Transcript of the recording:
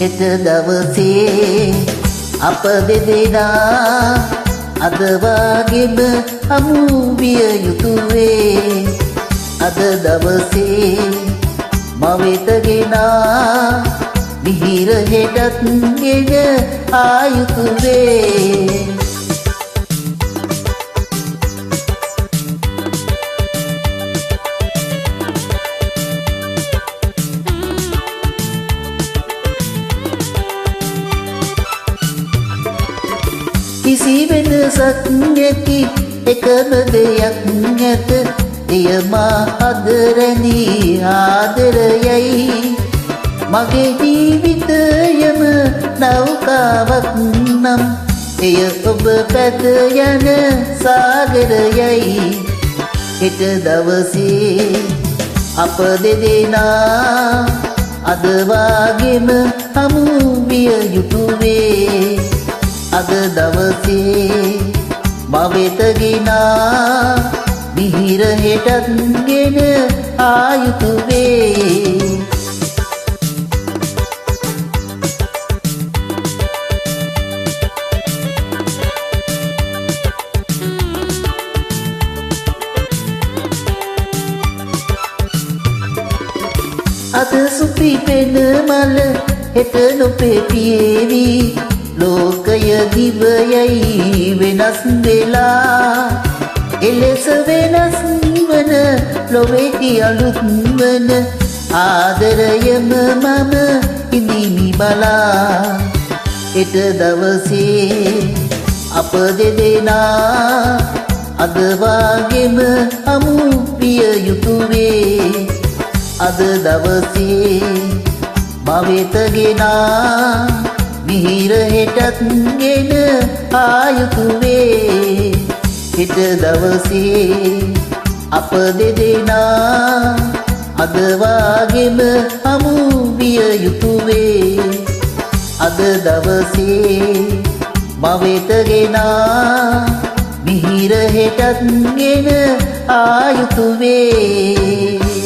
හෙට දවසේ අප දෙදෙනා අද වගේම හමු විය යුතු වේ. අද දවසේ මවෙත ගෙනා මිහිර හෙටත් ගෙන ආයුතු වේ. කිසි වෙනසක් නැති එකම දෙයක් නැත. එය මා අදරණී ආදරයයි. මගේ ජීවිතයම නෞකාවක් නම් එය ඔබ පැත යන සාගරයයි. හෙට දවසේ අප දෙදෙනා අද වගේම හමු විය යුතු වේ. අද දවසේ මවෙත ගෙනා මිහිර හෙටත් ගෙන ආයුතු වේ. අද සුපි පෙන මල හෙට නොපෙපියේවි. ලෝකය දිවයයි වෙනස් වෙලා. එලෙස වෙනස් වන ලොවේටි අලුත් වන ආදරයම මම ඉදිමි බලා. හෙට දවසේ අප දෙදෙනා අද වගේම හමු විය යුතු වේ. අද දවසේ මවෙත ගෙනා මිහිර හෙටත් ගෙන ආයුතු වේ. හෙට දවසේ අප දෙදෙනා අද වගේම හමු විය යුතු වේ. අද දවසේ මවෙත ගෙනා මිහිර හෙටත් ගෙන ආයුතු වේ.